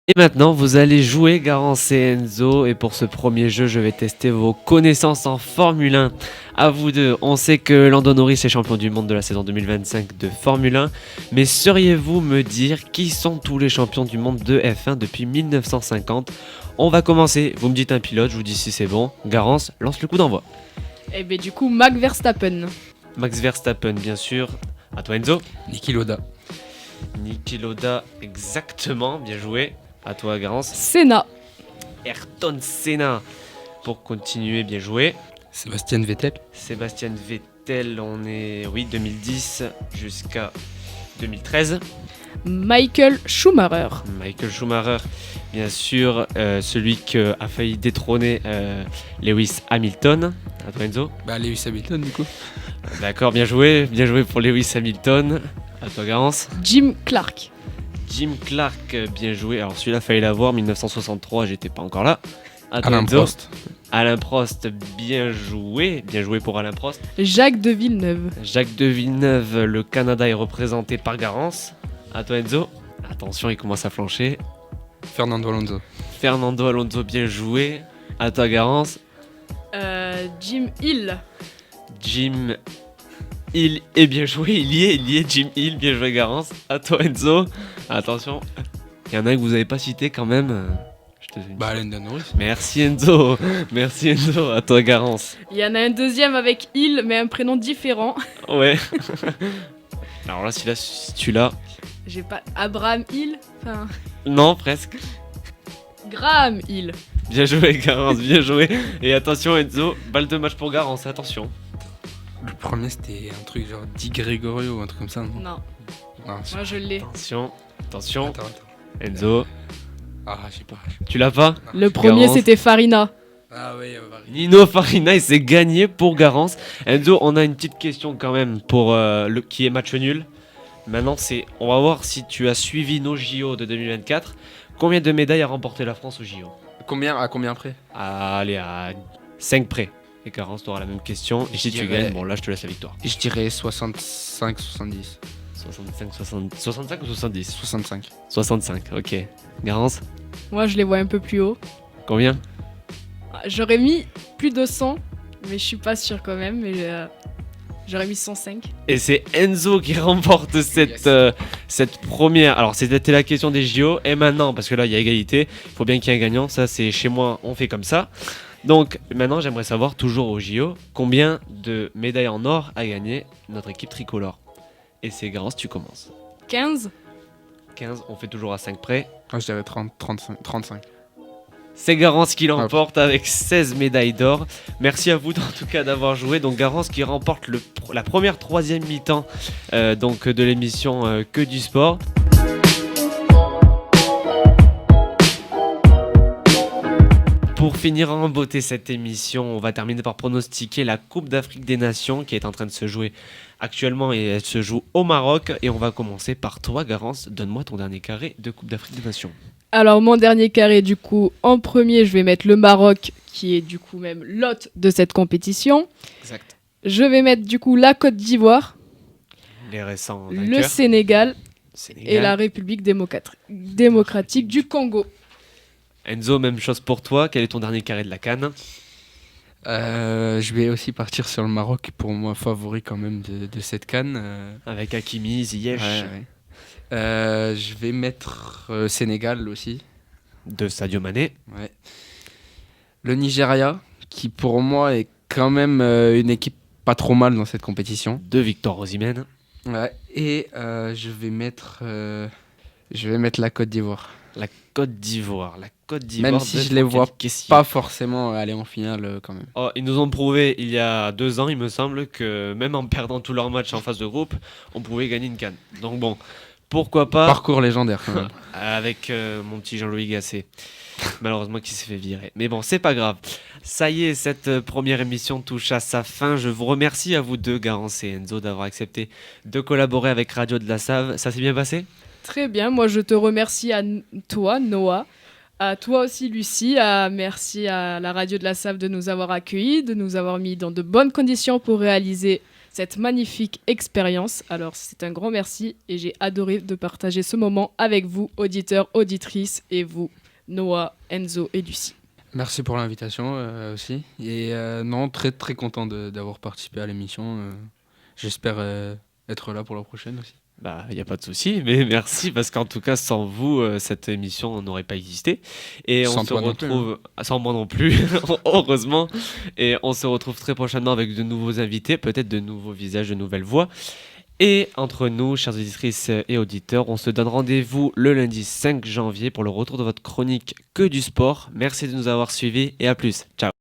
Et maintenant, vous allez jouer Garance et Enzo. Et pour ce premier jeu, je vais tester vos connaissances en Formule 1. À vous deux, on sait que Lando Norris est champion du monde de la saison 2025 de Formule 1. Mais sauriez-vous me dire qui sont tous les champions du monde de F1 depuis 1950 ? On va commencer. Vous me dites un pilote, je vous dis si c'est bon. Garance, lance le coup d'envoi. Et bien du coup, Max Verstappen. Max Verstappen, bien sûr. À toi Enzo. Niki Loda. Niki Loda, exactement. Bien joué. À toi Garance. Senna. Ayrton Senna. Pour continuer, bien joué. Sébastien Vettel. Sébastien Vettel, on est 2010 jusqu'à 2013. Michael Schumacher. Michael Schumacher, bien sûr, celui qui a failli détrôner Lewis Hamilton. À toi Enzo. Lewis Hamilton du coup. D'accord, bien joué pour Lewis Hamilton. À toi Garance. Jim Clark. Jim Clark, bien joué. Alors celui-là, fallait l'avoir, 1963, j'étais pas encore là. À toi Alain Enzo. Prost. Alain Prost, bien joué pour Alain Prost. Jacques de Villeneuve. Jacques de Villeneuve, le Canada est représenté par Garance. À toi Enzo. Attention, il commence à flancher. Fernando Alonso. Fernando Alonso, bien joué. À toi Garance. Jim Hill. Jim Hill est bien joué, il y est Jim Hill, bien joué Garance. À toi Enzo. Attention, il y en a un que vous n'avez pas cité quand même. Lando Norris. Merci Enzo. À toi Garance. Il y en a un deuxième avec Hill, mais un prénom différent. Ouais. Alors là, si tu l'as. J'ai pas Abraham Hill. Enfin, Non, presque. Graham Hill. Bien joué Garance, bien joué. Et attention Enzo, balle de match pour Garance, attention. Le premier c'était un truc genre Di Gregorio ou un truc comme ça. Non, Non, non moi je l'ai. Attention. Attends. Enzo, Je sais pas. tu l'as pas ? Le premier Garance. c'était Farina. Ah oui, Nino Farina, et c'est gagné pour Garance. Enzo, on a une petite question quand même pour qui est match nul. Maintenant, on va voir si tu as suivi nos JO de 2024. Combien de médailles a remporté la France aux JO ? À combien près? Allez, à 5 près. Et Garance, tu auras la même question. Et si tu dirais- gagnes, bon là, je te laisse la victoire. Je dirais 65-70. 65 ou 70 65. 65, ok. Garance, Moi je les vois un peu plus haut. combien ? J'aurais mis plus de 100, mais je suis pas sûr quand même. Mais j'aurais mis 105. Et c'est Enzo qui remporte cette première. Alors, c'était la question des JO. Et maintenant, parce que là, il y a égalité, il faut bien qu'il y ait un gagnant. Ça, c'est chez moi, on fait comme ça. Donc, maintenant, j'aimerais savoir, toujours aux JO, combien de médailles en or a gagné notre équipe tricolore. Et c'est Garance, tu commences. 15. 15, on fait toujours à 5 près. Je dirais 35. C'est Garance qui l'emporte avec 16 médailles d'or. Merci à vous en tout cas d'avoir joué. Donc Garance qui remporte la première troisième mi-temps donc de l'émission Que du sport. Pour finir en beauté cette émission, on va terminer par pronostiquer la Coupe d'Afrique des Nations qui est en train de se jouer actuellement et elle se joue au Maroc. Et on va commencer par toi Garance. Donne-moi ton dernier carré de Coupe d'Afrique des Nations. Alors mon dernier carré, du coup, en premier, je vais mettre le Maroc, qui est du coup même l'hôte de cette compétition. Exact. Je vais mettre du coup la Côte d'Ivoire, Les récents le vainqueurs. Sénégal Sénégal. et la République démocratique du Congo. Enzo, même chose pour toi. Quel est ton dernier carré de la CAN ? Je vais aussi partir sur le Maroc, pour moi favori quand même de cette CAN. Avec Hakimi, Ziyech, Ouais. Je vais mettre Sénégal aussi. de Sadio Mané. Ouais. Le Nigeria, qui pour moi est quand même une équipe pas trop mal dans cette compétition. De Victor Osimhen. Ouais. Et je vais mettre la Côte d'Ivoire. La Côte d'Ivoire. Même si je les vois pas forcément aller en finale quand même. Oh, ils nous ont prouvé il y a 2 ans, il me semble, que même en perdant tous leurs matchs en phase de groupe, on pouvait gagner une CAN. Donc bon, pourquoi pas Parcours légendaire quand même. avec mon petit Jean-Louis Gasset. Malheureusement qui s'est fait virer. Mais bon, c'est pas grave. Ça y est, cette première émission touche à sa fin. Je vous remercie à vous deux, Garance et Enzo, d'avoir accepté de collaborer avec Radio de la Save. Ça s'est bien passé ? Très bien, moi je te remercie à toi, Noah, à toi aussi, Lucie, merci à la radio de la Save de nous avoir accueillis, de nous avoir mis dans de bonnes conditions pour réaliser cette magnifique expérience. Alors c'est un grand merci et j'ai adoré de partager ce moment avec vous, auditeurs, auditrices, et vous, Noah, Enzo et Lucie. Merci pour l'invitation aussi. Et non, très très content d'avoir participé à l'émission. J'espère être là pour la prochaine aussi. Bah, il n'y a pas de souci, mais merci parce qu'en tout cas, sans vous, cette émission n'aurait pas existé. Et on Sans se toi non plus, retrouve, sans moi non plus, heureusement. Et on se retrouve très prochainement avec de nouveaux invités, peut-être de nouveaux visages, de nouvelles voix. Et entre nous, chères auditrices et auditeurs, on se donne rendez-vous le lundi 5 janvier pour le retour de votre chronique Que du sport. Merci de nous avoir suivis et à plus. Ciao.